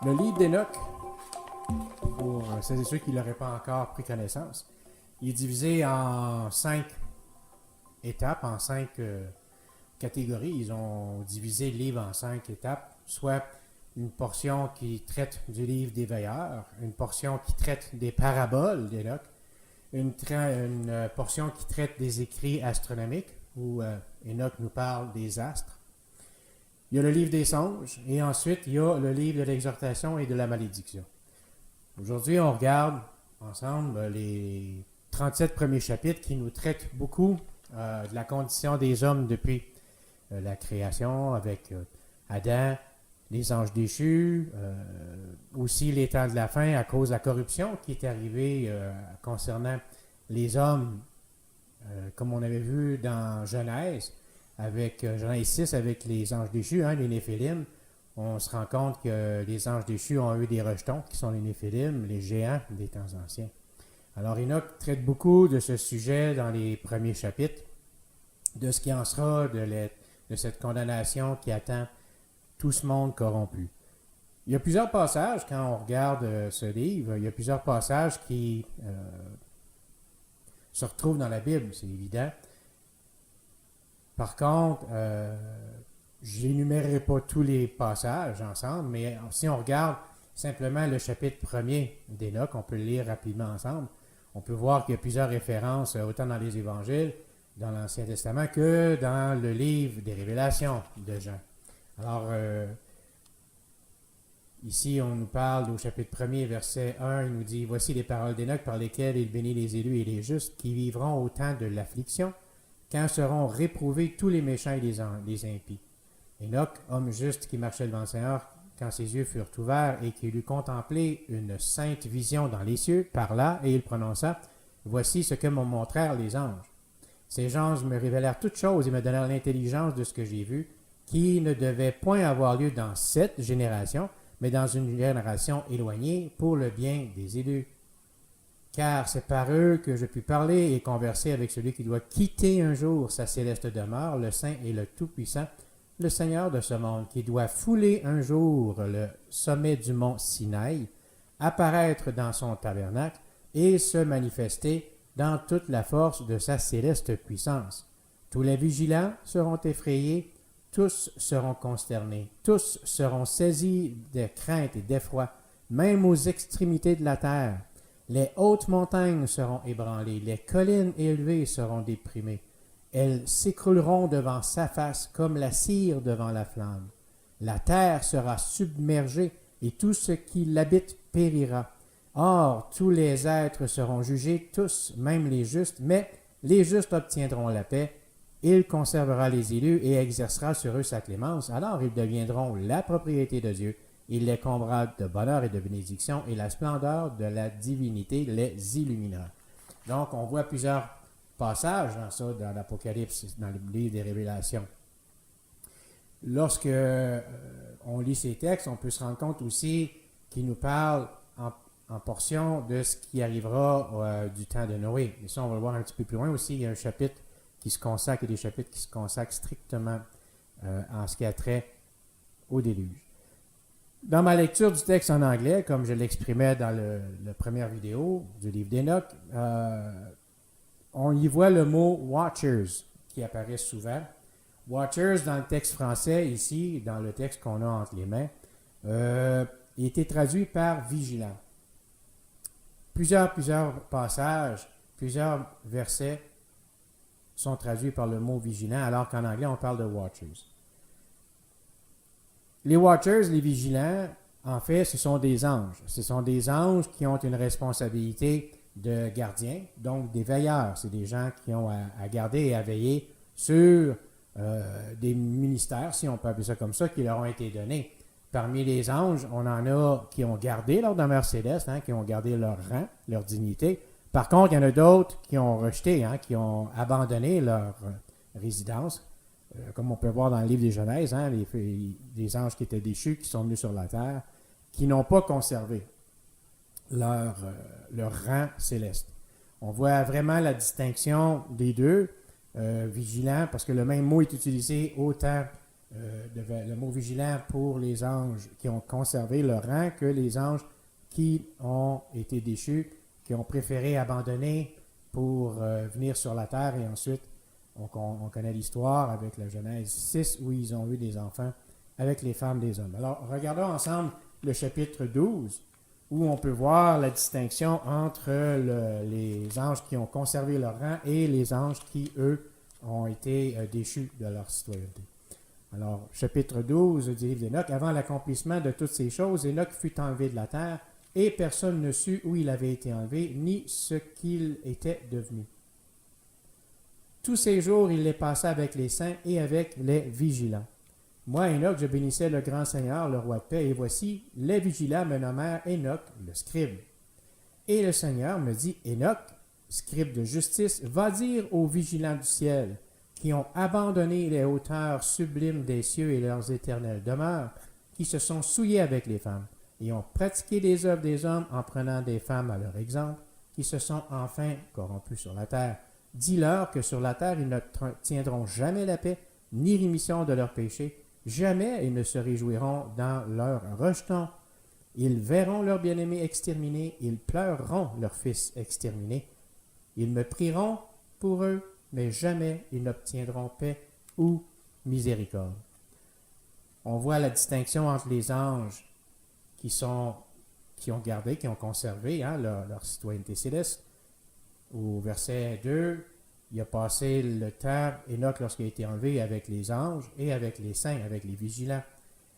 Le livre d'Enoch, pour celles et ceux qui ne l'auraient pas encore pris connaissance, il est divisé en 5 étapes, en 5 catégories. Ils ont divisé le livre en 5 étapes, soit une portion qui traite du livre des veilleurs, une portion qui traite des paraboles d'Enoch, une portion qui traite des écrits astronomiques, où Enoch nous parle des astres. Il y a le livre des songes, et ensuite il y a le livre de l'exhortation et de la malédiction. Aujourd'hui, on regarde ensemble les 37 premiers chapitres qui nous traitent beaucoup de la condition des hommes depuis la création, avec Adam, les anges déchus, aussi les temps de la fin à cause de la corruption qui est arrivée concernant les hommes, comme on avait vu dans Genèse, avec Genèse 6, avec les anges déchus, les Néphilim. On se rend compte que les anges déchus ont eu des rejetons, qui sont les Néphilim, les géants des temps anciens. Alors Enoch traite beaucoup de ce sujet dans les premiers chapitres, de ce qui en sera de cette condamnation qui attend tout ce monde corrompu. Il y a plusieurs passages, quand on regarde ce livre, il y a plusieurs passages qui se retrouvent dans la Bible, c'est évident. Par contre, je n'énumérerai pas tous les passages ensemble, mais si on regarde simplement le chapitre 1er d'Enoch, on peut le lire rapidement ensemble, on peut voir qu'il y a plusieurs références, autant dans les évangiles, dans l'Ancien Testament, que dans le livre des Révélations de Jean. Alors, ici, on nous parle au chapitre 1er, verset 1, il nous dit « Voici les paroles d'Enoch par lesquelles il bénit les élus et les justes qui vivront au temps de l'affliction, quand seront réprouvés tous les méchants et les impies. Enoch, homme juste qui marchait devant le Seigneur, quand ses yeux furent ouverts et qu'il eut contemplé une sainte vision dans les cieux, parla et il prononça « Voici ce que m'ont montré les anges. Ces anges me révélèrent toutes choses et me donnèrent l'intelligence de ce que j'ai vu, qui ne devait point avoir lieu dans cette génération, mais dans une génération éloignée, pour le bien des élus. Car c'est par eux que je puis parler et converser avec celui qui doit quitter un jour sa céleste demeure, le Saint et le Tout-Puissant, le Seigneur de ce monde, qui doit fouler un jour le sommet du mont Sinaï, apparaître dans son tabernacle et se manifester dans toute la force de sa céleste puissance. Tous les vigilants seront effrayés, tous seront consternés, tous seront saisis de crainte et d'effroi, même aux extrémités de la terre. Les hautes montagnes seront ébranlées, les collines élevées seront déprimées. Elles s'écrouleront devant sa face comme la cire devant la flamme. La terre sera submergée et tout ce qui l'habite périra. Or, tous les êtres seront jugés, tous, même les justes, mais les justes obtiendront la paix. Il conservera les élus et exercera sur eux sa clémence. Alors ils deviendront la propriété de Dieu. Il les comblera de bonheur et de bénédiction, et la splendeur de la divinité les illuminera. Donc, on voit plusieurs passages dans ça, dans l'Apocalypse, dans le livre des Révélations. Lorsque on lit ces textes, on peut se rendre compte aussi qu'ils nous parlent en portion de ce qui arrivera du temps de Noé. Et ça, on va le voir un petit peu plus loin aussi. Il y a un chapitre qui se consacre, et des chapitres qui se consacrent strictement en ce qui a trait au déluge. Dans ma lecture du texte en anglais, comme je l'exprimais dans la première vidéo du livre d'Enoch, on y voit le mot « watchers » qui apparaît souvent. « Watchers » dans le texte français, ici, dans le texte qu'on a entre les mains, il était traduit par « vigilant ». Plusieurs passages, plusieurs versets sont traduits par le mot « vigilant », alors qu'en anglais, on parle de « watchers ». Les watchers, les vigilants, en fait, ce sont des anges. Ce sont des anges qui ont une responsabilité de gardiens, donc des veilleurs. C'est des gens qui ont à garder et à veiller sur des ministères, si on peut appeler ça comme ça, qui leur ont été donnés. Parmi les anges, on en a qui ont gardé leur demeure céleste, qui ont gardé leur rang, leur dignité. Par contre, il y en a d'autres qui ont rejeté, qui ont abandonné leur résidence. Comme on peut voir dans le livre des Genèse, les anges qui étaient déchus, qui sont venus sur la terre, qui n'ont pas conservé leur rang céleste. On voit vraiment la distinction des deux, vigilant, parce que le même mot est utilisé autant le mot vigilant pour les anges qui ont conservé leur rang que les anges qui ont été déchus, qui ont préféré abandonner pour venir sur la terre. Et ensuite, on connaît l'histoire avec la Genèse 6 où ils ont eu des enfants avec les femmes des hommes. Alors, regardons ensemble le chapitre 12 où on peut voir la distinction entre les anges qui ont conservé leur rang et les anges qui, eux, ont été déchus de leur citoyenneté. Alors, chapitre 12 du livre d'Énoch, avant l'accomplissement de toutes ces choses, Énoch fut enlevé de la terre, et personne ne sut où il avait été enlevé, ni ce qu'il était devenu. Tous ces jours, il les passa avec les saints et avec les vigilants. Moi, Énoch, je bénissais le grand Seigneur, le roi de paix, et voici, les vigilants me nommèrent Énoch, le scribe. Et le Seigneur me dit, Énoch, scribe de justice, va dire aux vigilants du ciel, qui ont abandonné les hauteurs sublimes des cieux et leurs éternelles demeures, qui se sont souillés avec les femmes, et ont pratiqué les œuvres des hommes en prenant des femmes à leur exemple, qui se sont enfin corrompus sur la terre. Dis-leur que sur la terre ils ne tiendront jamais la paix, ni rémission de leurs péchés, jamais ils ne se réjouiront dans leur rejeton. Ils verront leurs bien-aimés exterminés, ils pleureront leurs fils exterminés. Ils me prieront pour eux, mais jamais ils n'obtiendront paix ou miséricorde. On voit la distinction entre les anges qui ont gardé, qui ont conservé leur citoyenneté céleste. Au verset 2, il a passé le temps, Énoch, lorsqu'il a été enlevé, avec les anges et avec les saints, avec les vigilants.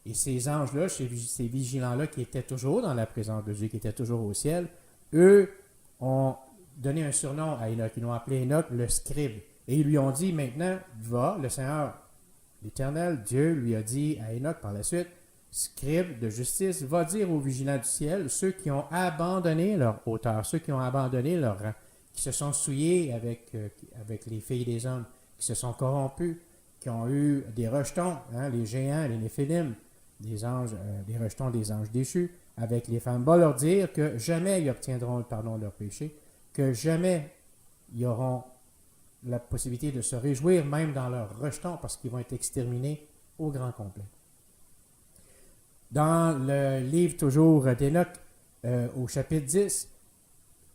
Et ces anges-là, ces vigilants-là qui étaient toujours dans la présence de Dieu, qui étaient toujours au ciel, eux ont donné un surnom à Énoch. Ils l'ont appelé Énoch le scribe. Et ils lui ont dit, maintenant, va, le Seigneur, l'Éternel, Dieu lui a dit à Énoch par la suite, scribe de justice, va dire aux vigilants du ciel, ceux qui ont abandonné leur hauteur, ceux qui ont abandonné leur rang, qui se sont souillés avec les filles des hommes, qui se sont corrompus, qui ont eu des rejetons, les géants, les néphilim, des rejetons des anges déchus, avec les femmes, va leur dire que jamais ils obtiendront le pardon de leurs péchés, que jamais ils auront la possibilité de se réjouir même dans leur rejeton parce qu'ils vont être exterminés au grand complet. Dans le livre toujours d'Énoch, au chapitre 10,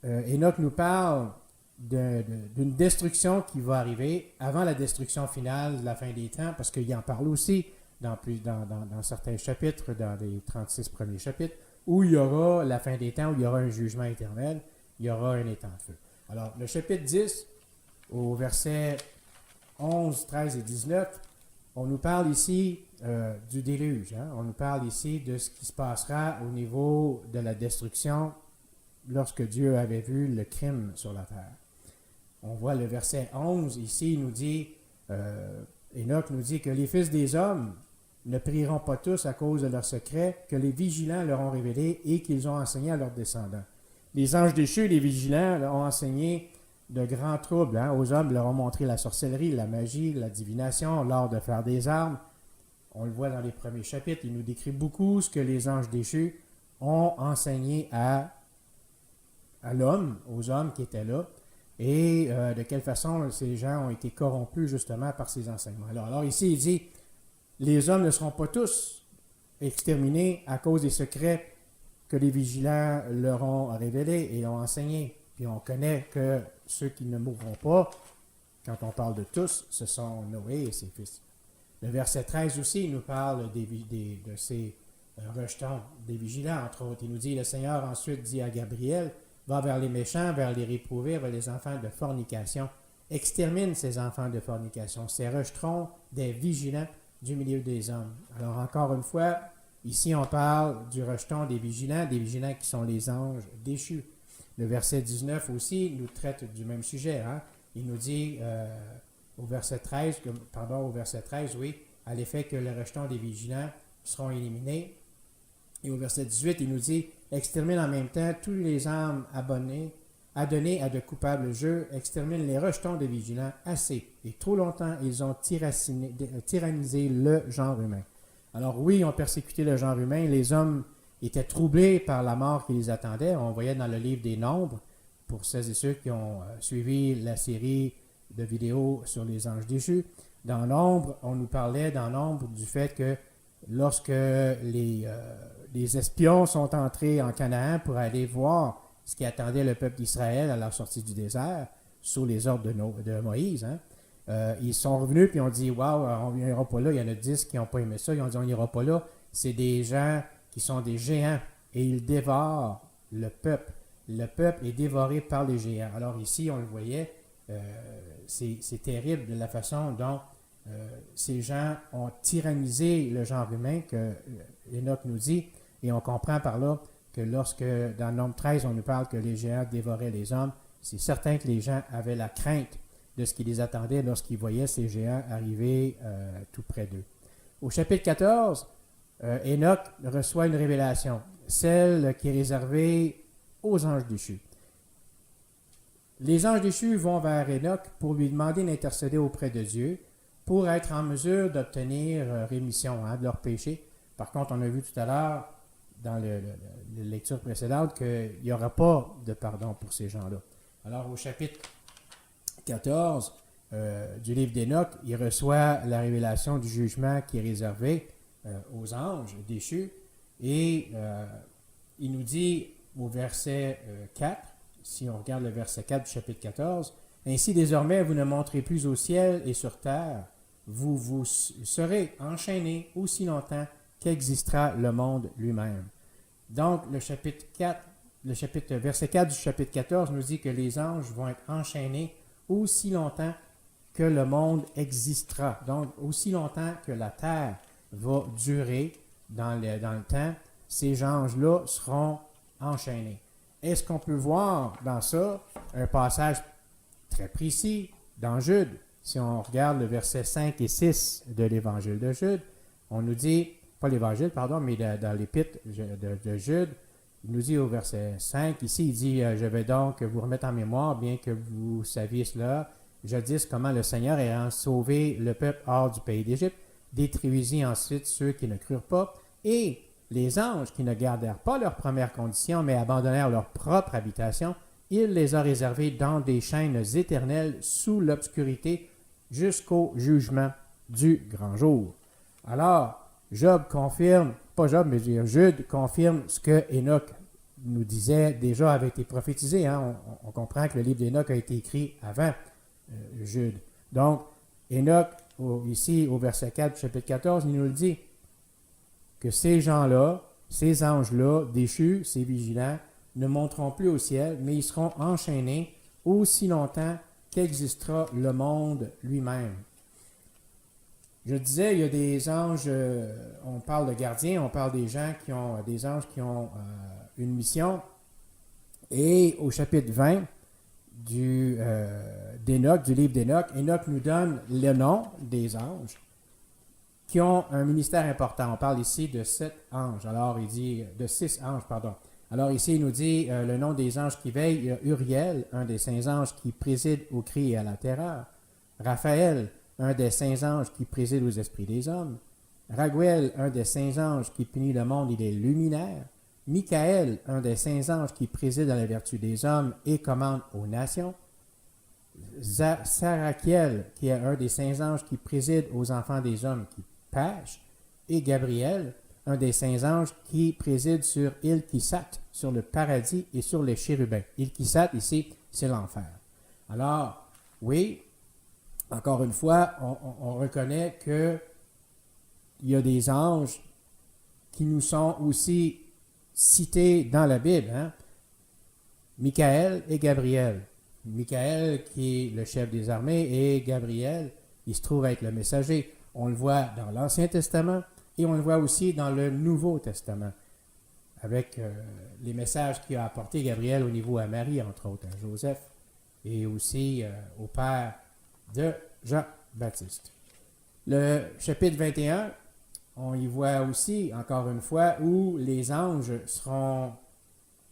Énoch nous parle d'une destruction qui va arriver avant la destruction finale de la fin des temps, parce qu'il en parle aussi dans certains chapitres, dans les 36 premiers chapitres, où il y aura la fin des temps, où il y aura un jugement éternel, il y aura un étang de feu. Alors, le chapitre 10, au verset 11, 13 et 19, on nous parle ici du déluge. On nous parle ici de ce qui se passera au niveau de la destruction lorsque Dieu avait vu le crime sur la terre. On voit le verset 11 ici, il nous dit, Énoch nous dit que les fils des hommes ne prieront pas tous à cause de leurs secrets que les vigilants leur ont révélés et qu'ils ont enseigné à leurs descendants. Les anges déchus, les vigilants, leur ont enseigné de grands troubles aux hommes, leur ont montré la sorcellerie, la magie, la divination, l'art de faire des armes. On le voit dans les premiers chapitres, il nous décrit beaucoup ce que les anges déchus ont enseigné à l'homme, aux hommes qui étaient là, et de quelle façon ces gens ont été corrompus justement par ces enseignements. Alors ici, il dit, les hommes ne seront pas tous exterminés à cause des secrets que les vigilants leur ont révélés et ont enseignés. Puis on connaît que ceux qui ne mourront pas, quand on parle de tous, ce sont Noé et ses fils. Le verset 13 aussi nous parle de ces rejetons, des vigilants, entre autres. Il nous dit, le Seigneur ensuite dit à Gabriel, va vers les méchants, vers les réprouvés, vers les enfants de fornication. Extermine ces enfants de fornication, ces rejetons des vigilants du milieu des hommes. Alors encore une fois, ici on parle du rejeton des vigilants qui sont les anges déchus. Le verset 19 aussi nous traite du même sujet. Il nous dit au verset 13, oui, à l'effet que le rejeton des vigilants seront éliminés. Et au verset 18, il nous dit, extermine en même temps tous les âmes adonnées à de coupables jeux, extermine les rejetons des vigilants assez. Et trop longtemps, ils ont tyrannisé le genre humain. Alors oui, ils ont persécuté le genre humain. Les hommes étaient troublés par la mort qui les attendait. On voyait dans le livre des Nombres, pour celles et ceux qui ont suivi la série de vidéos sur les anges déchus, Dans Nombre, on nous parlait dans Nombre du fait que lorsque les espions sont entrés en Canaan pour aller voir ce qui attendait le peuple d'Israël à leur sortie du désert, sous les ordres de Moïse, ils sont revenus et ont dit « Waouh, on n'ira pas là. » Il y en a 10 qui n'ont pas aimé ça. Ils ont dit « On n'ira pas là. » C'est des gens qui sont des géants et ils dévorent le peuple. Le peuple est dévoré par les géants. Alors ici, on le voyait, c'est terrible de la façon dont ces gens ont tyrannisé le genre humain que Enoch nous dit. Et on comprend par là que lorsque, dans Nombre 13, on nous parle que les géants dévoraient les hommes, c'est certain que les gens avaient la crainte de ce qui les attendait lorsqu'ils voyaient ces géants arriver tout près d'eux. Au chapitre 14, Enoch reçoit une révélation, celle qui est réservée aux anges déchus. Les anges déchus vont vers Enoch pour lui demander d'intercéder auprès de Dieu pour être en mesure d'obtenir rémission de leurs péchés. Par contre, on a vu tout à l'heure, dans la lecture précédente, qu'il n'y aura pas de pardon pour ces gens-là. Alors, au chapitre 14 du livre d'Enoch, il reçoit la révélation du jugement qui est réservé aux anges déchus. Et il nous dit au verset 4, si on regarde le verset 4 du chapitre 14, « Ainsi désormais vous ne monterez plus au ciel et sur terre, vous serez enchaînés aussi longtemps qu'existera le monde lui-même. » Donc, verset 4 du chapitre 14 nous dit que les anges vont être enchaînés aussi longtemps que le monde existera. Donc, aussi longtemps que la terre va durer dans le temps, ces anges-là seront enchaînés. Est-ce qu'on peut voir dans ça un passage très précis dans Jude? Si on regarde le verset 5 et 6 de l'Évangile de Jude, on nous dit, pas l'Évangile, pardon, mais dans l'Épître de Jude, il nous dit au verset 5, ici, il dit « Je vais donc vous remettre en mémoire, bien que vous saviez cela, jadis comment le Seigneur ayant sauvé le peuple hors du pays d'Égypte, détruisit ensuite ceux qui ne crurent pas, et les anges qui ne gardèrent pas leur première condition, mais abandonnèrent leur propre habitation, il les a réservés dans des chaînes éternelles sous l'obscurité jusqu'au jugement du grand jour. » Alors, Jude confirme ce que Enoch nous disait déjà avait été prophétisé. On comprend que le livre d'Enoch a été écrit avant Jude. Donc, Enoch, ici au verset 4 du chapitre 14, il nous le dit, que ces gens-là, ces anges-là, déchus, ces vigilants, ne monteront plus au ciel, mais ils seront enchaînés aussi longtemps qu'existera le monde lui-même. Je disais, il y a des anges, on parle de gardiens, on parle des anges qui ont une mission. Et au chapitre 20 d'Enoch, du livre d'Enoch, Enoch nous donne le nom des anges qui ont un ministère important. On parle ici de 7 anges. Alors, il dit, de 6 anges, pardon. Alors ici, il nous dit le nom des anges qui veillent. Il y a Uriel, un des saints anges qui préside au cri et à la terreur. Raphaël, un des saints anges qui préside aux esprits des hommes. Raguel, un des saints anges qui punit le monde et les luminaires. Michaël, un des saints anges qui préside à la vertu des hommes et commande aux nations. Sarakiel, qui est un des saints anges qui préside aux enfants des hommes qui pêchent. Et Gabriel, un des saints anges qui préside sur Il-Kissat, sur le paradis et sur les chérubins. Il-Kissat, ici, c'est l'enfer. Alors, oui, encore une fois, on reconnaît qu'il y a des anges qui nous sont aussi cités dans la Bible. Michaël et Gabriel. Michaël qui est le chef des armées et Gabriel, il se trouve être le messager. On le voit dans l'Ancien Testament et on le voit aussi dans le Nouveau Testament avec les messages qu'il a apportés Gabriel au niveau à Marie, entre autres, à Joseph et aussi au père de Jean-Baptiste. Le chapitre 21, on y voit aussi, encore une fois, où les anges seront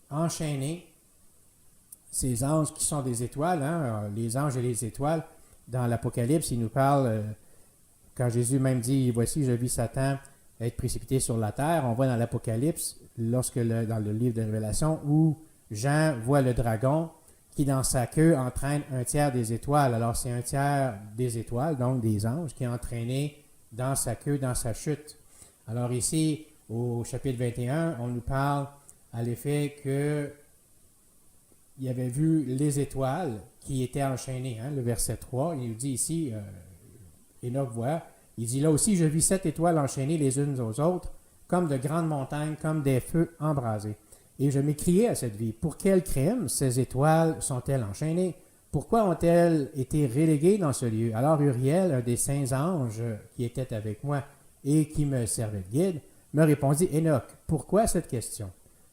enchaînés. Ces anges qui sont des étoiles, les anges et les étoiles, dans l'Apocalypse, il nous parle, quand Jésus même dit « Voici, je vis Satan être précipité sur la terre », on voit dans l'Apocalypse, dans le livre de Révélation, où Jean voit le dragon qui dans sa queue entraîne un tiers des étoiles. Alors c'est un tiers des étoiles, donc des anges, qui est entraîné dans sa queue, dans sa chute. Alors ici, au chapitre 21, on nous parle à l'effet que il avait vu les étoiles qui étaient enchaînées. Le verset 3, il nous dit ici, Enoch voit, il dit là aussi, je vis 7 étoiles enchaînées les unes aux autres, comme de grandes montagnes, comme des feux embrasés. Et je m'écriai à cette vie, pour quel crime ces étoiles sont-elles enchaînées? Pourquoi ont-elles été reléguées dans ce lieu? Alors Uriel, un des saints anges qui était avec moi et qui me servait de guide, me répondit, Enoch, pourquoi cette question?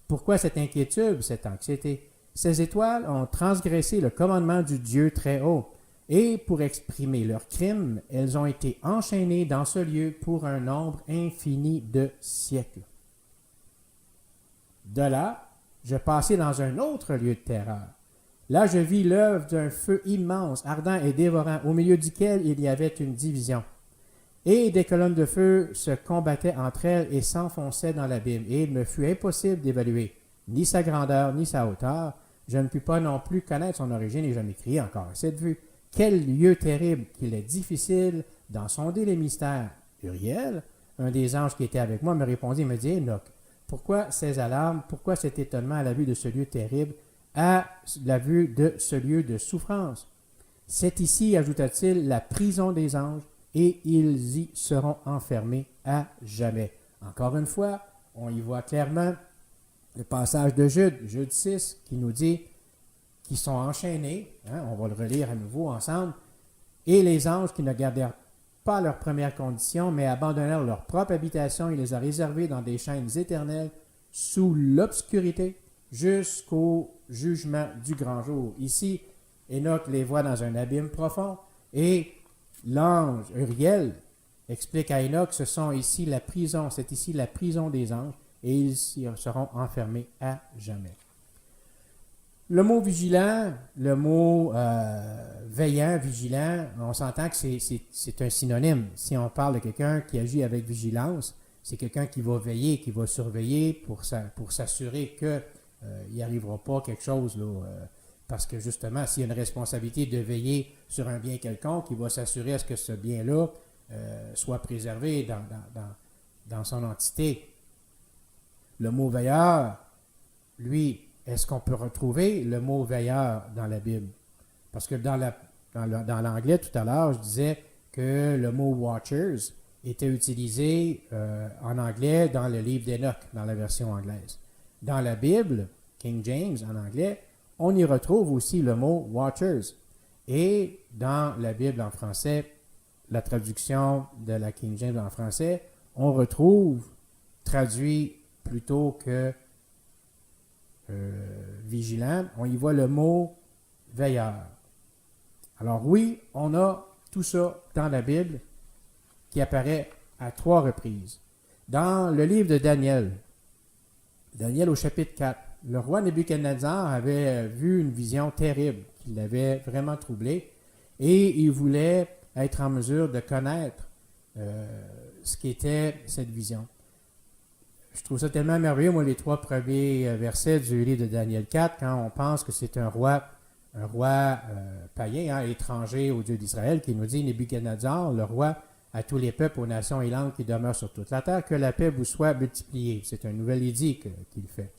Pourquoi cette inquiétude, cette anxiété? Ces étoiles ont transgressé le commandement du Dieu très haut, et pour exprimer leur crime, elles ont été enchaînées dans ce lieu pour un nombre infini de siècles. De là, je passai dans un autre lieu de terreur. Là, je vis l'œuvre d'un feu immense, ardent et dévorant, au milieu duquel il y avait une division. Et des colonnes de feu se combattaient entre elles et s'enfonçaient dans l'abîme, et il me fut impossible d'évaluer ni sa grandeur, ni sa hauteur. Je ne pus pas non plus connaître son origine, et je m'écriai encore à cette vue. Quel lieu terrible qu'il est difficile d'en sonder les mystères. Uriel, un des anges qui était avec moi, me répondit et me dit, Enoch, pourquoi ces alarmes, pourquoi cet étonnement à la vue de ce lieu terrible, à la vue de ce lieu de souffrance? C'est ici, ajouta-t-il, la prison des anges, et ils y seront enfermés à jamais. Encore une fois, on y voit clairement le passage de Jude 6, qui nous dit qu'ils sont enchaînés, on va le relire à nouveau ensemble, et les anges qui ne gardèrent pas leur première condition, mais abandonnèrent leur propre habitation, il les a réservés dans des chaînes éternelles, sous l'obscurité, jusqu'au jugement du grand jour. Ici, Enoch les voit dans un abîme profond, et l'ange Uriel explique à Enoch, ce sont ici la prison, c'est ici la prison des anges, et ils y seront enfermés à jamais. Le mot vigilant, le mot veillant, vigilant, on s'entend que c'est un synonyme. Si on parle de quelqu'un qui agit avec vigilance, c'est quelqu'un qui va veiller, qui va surveiller pour s'assurer qu'il n'y arrivera pas quelque chose, là, parce que justement, s'il y a une responsabilité de veiller sur un bien quelconque, il va s'assurer à ce que ce bien-là soit préservé dans son entité. Le mot veilleur, lui, est-ce qu'on peut retrouver le mot veilleur dans la Bible? Parce que dans l'anglais, tout à l'heure, je disais que le mot watchers était utilisé en anglais dans le livre d'Enoch, dans la version anglaise. Dans la Bible, King James en anglais, on y retrouve aussi le mot watchers. Et dans la Bible en français, la traduction de la King James en français, on retrouve traduit plutôt que vigilant, on y voit le mot veilleur. Alors oui, on a tout ça dans la Bible qui apparaît à 3 reprises. Dans le livre de Daniel au chapitre 4, le roi Nebuchadnezzar avait vu une vision terrible qui l'avait vraiment troublé et il voulait être en mesure de connaître ce qu'était cette vision. Je trouve ça tellement merveilleux, moi, les 3 premiers versets du livre de Daniel 4, quand on pense que c'est un roi païen, étranger au Dieu d'Israël, qui nous dit, Nebuchadnezzar, le roi à tous les peuples, aux nations et langues qui demeurent sur toute la terre, que la paix vous soit multipliée. C'est un nouvel édit qu'il fait.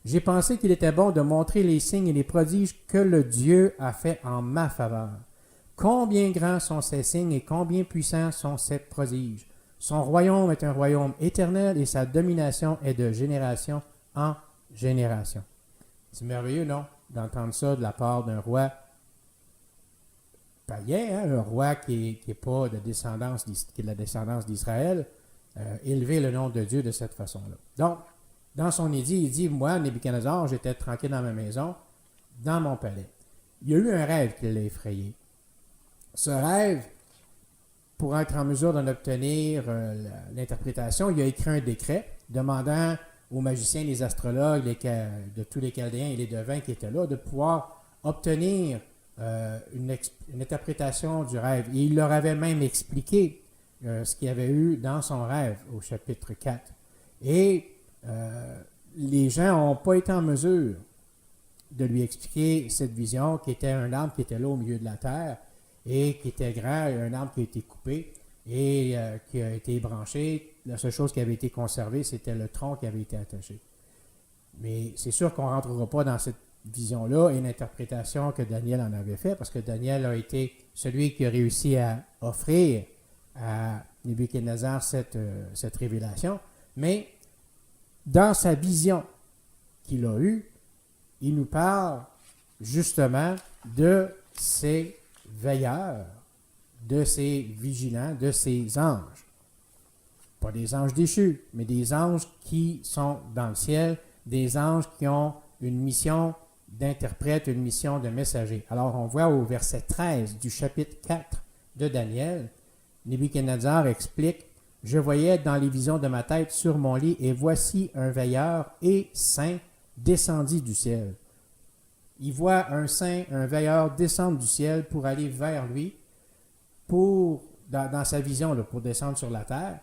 J'ai pensé qu'il était bon de montrer les signes et les prodiges que le Dieu a fait en ma faveur. Combien grands sont ces signes et combien puissants sont ces prodiges. Son royaume est un royaume éternel et sa domination est de génération en génération. C'est merveilleux, non, d'entendre ça de la part d'un roi païen, un roi qui n'est pas de descendance, qui est de la descendance d'Israël, élever le nom de Dieu de cette façon-là. Donc, dans son édit, il dit, moi, Nebuchadnezzar, j'étais tranquille dans ma maison, dans mon palais. Il y a eu un rêve qui l'a effrayé. Ce rêve, pour être en mesure d'en obtenir l'interprétation, il a écrit un décret demandant aux magiciens, les astrologues, de tous les Chaldéens et les devins qui étaient là, de pouvoir obtenir une interprétation du rêve. Et il leur avait même expliqué ce qu'il y avait eu dans son rêve au chapitre 4. Et les gens n'ont pas été en mesure de lui expliquer cette vision qui était un arbre qui était là au milieu de la terre et qui était grand, un arbre qui a été coupé et qui a été branché. La seule chose qui avait été conservée, c'était le tronc qui avait été attaché. Mais c'est sûr qu'on ne rentrera pas dans cette vision-là et l'interprétation que Daniel en avait fait, parce que Daniel a été celui qui a réussi à offrir à Nebuchadnezzar cette révélation. Mais dans sa vision qu'il a eue, il nous parle justement de ces veilleurs, de ces vigilants, de ces anges. Pas des anges déchus, mais des anges qui sont dans le ciel, des anges qui ont une mission d'interprète, une mission de messager. Alors, on voit au verset 13 du chapitre 4 de Daniel, Nebuchadnezzar explique « Je voyais dans les visions de ma tête sur mon lit, et voici un veilleur et saint descendit du ciel. » Il voit un saint, un veilleur descendre du ciel pour aller vers lui, dans sa vision, là, pour descendre sur la terre.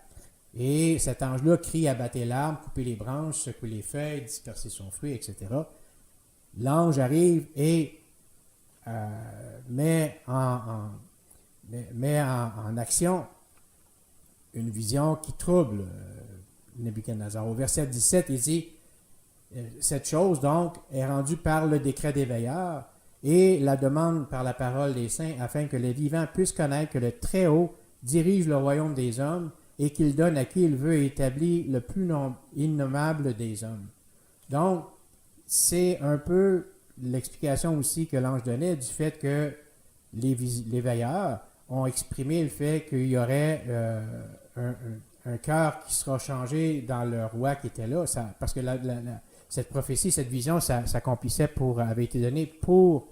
Et cet ange-là crie à battre l'arbre, couper les branches, secouer les feuilles, disperser son fruit, etc. L'ange arrive et met en action une vision qui trouble Nebuchadnezzar. Au verset 17, il dit cette chose, donc, est rendue par le décret des veilleurs et la demande par la parole des saints afin que les vivants puissent connaître que le Très-Haut dirige le royaume des hommes et qu'il donne à qui il veut établir le plus innommable des hommes. Donc, c'est un peu l'explication aussi que l'ange donnait du fait que les veilleurs ont exprimé le fait qu'il y aurait un cœur qui sera changé dans le roi qui était là, parce que cette prophétie, cette vision, ça s'accomplissait avait été donnée pour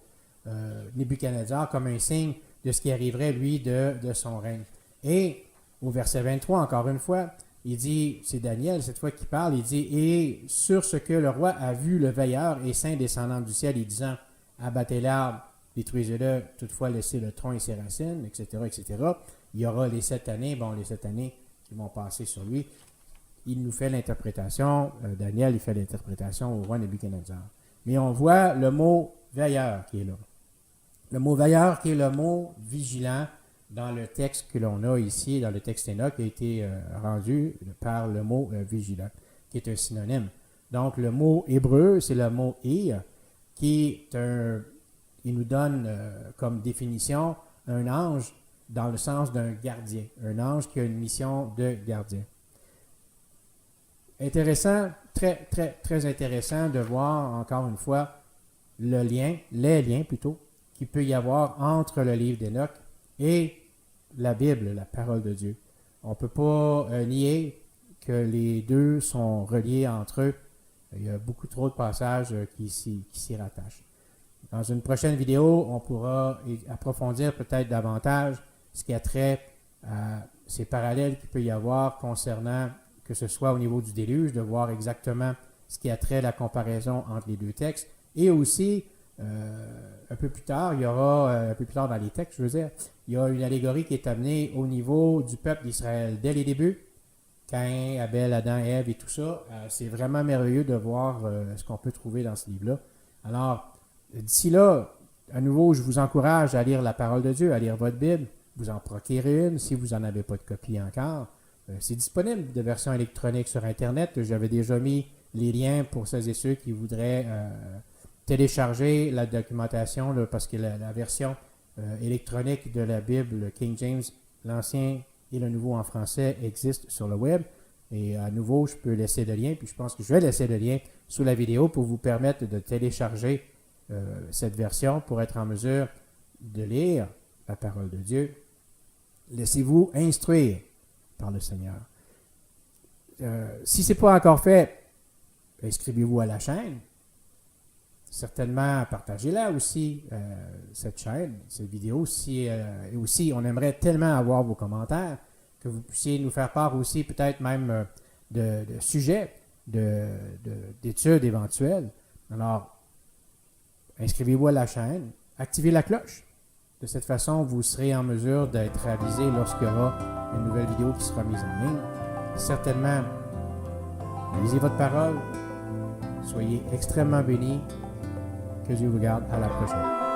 Nebuchadnezzar comme un signe de ce qui arriverait, lui, de son règne. Et au verset 23, encore une fois, il dit, c'est Daniel cette fois qui parle, il dit « Et sur ce que le roi a vu le veilleur et saint descendant du ciel, et disant « Abattez l'arbre, détruisez-le, toutefois laissez le tronc et ses racines, etc., etc. » Il y aura les 7 années, les 7 années qui vont passer sur lui. Il nous fait l'interprétation, Daniel, il fait l'interprétation au roi Nebuchadnezzar. Mais on voit le mot « veilleur » qui est là. Le mot « veilleur » qui est le mot « vigilant » dans le texte que l'on a ici, dans le texte Enoch, qui a été rendu par le mot « vigilant », qui est un synonyme. Donc, le mot hébreu, c'est le mot « ir », qui est il nous donne comme définition un ange dans le sens d'un gardien, un ange qui a une mission de gardien. Intéressant, très, très, très intéressant de voir encore une fois les liens plutôt, qu'il peut y avoir entre le livre d'Enoch et la Bible, la parole de Dieu. On ne peut pas nier que les deux sont reliés entre eux. Il y a beaucoup trop de passages qui s'y rattachent. Dans une prochaine vidéo, on pourra approfondir peut-être davantage ce qui a trait à ces parallèles qu'il peut y avoir concernant, que ce soit au niveau du déluge, de voir exactement ce qui a trait à la comparaison entre les deux textes. Et aussi, un peu plus tard, un peu plus tard dans les textes, il y a une allégorie qui est amenée au niveau du peuple d'Israël. Dès les débuts, Caïn, Abel, Adam, Ève et tout ça, c'est vraiment merveilleux de voir ce qu'on peut trouver dans ce livre-là. Alors, d'ici là, à nouveau, je vous encourage à lire la parole de Dieu, à lire votre Bible, vous en procurer une si vous n'en avez pas de copie encore. C'est disponible de version électronique sur Internet. J'avais déjà mis les liens pour celles et ceux qui voudraient télécharger la documentation, là, parce que la version électronique de la Bible, le King James, l'ancien et le nouveau en français, existe sur le web. Et à nouveau, je peux laisser le lien, puis je pense que je vais laisser le lien sous la vidéo pour vous permettre de télécharger cette version pour être en mesure de lire la parole de Dieu. Laissez-vous instruire par le Seigneur. Si ce n'est pas encore fait, inscrivez-vous à la chaîne. Certainement, partagez-la aussi, cette chaîne, cette vidéo. Et aussi, on aimerait tellement avoir vos commentaires, que vous puissiez nous faire part aussi peut-être même de sujets, d'études éventuelles. Alors, inscrivez-vous à la chaîne, activez la cloche. De cette façon, vous serez en mesure d'être avisé lorsqu'il y aura une nouvelle vidéo qui sera mise en ligne. Certainement, lisez votre parole, soyez extrêmement bénis, Que Dieu vous garde. À la prochaine.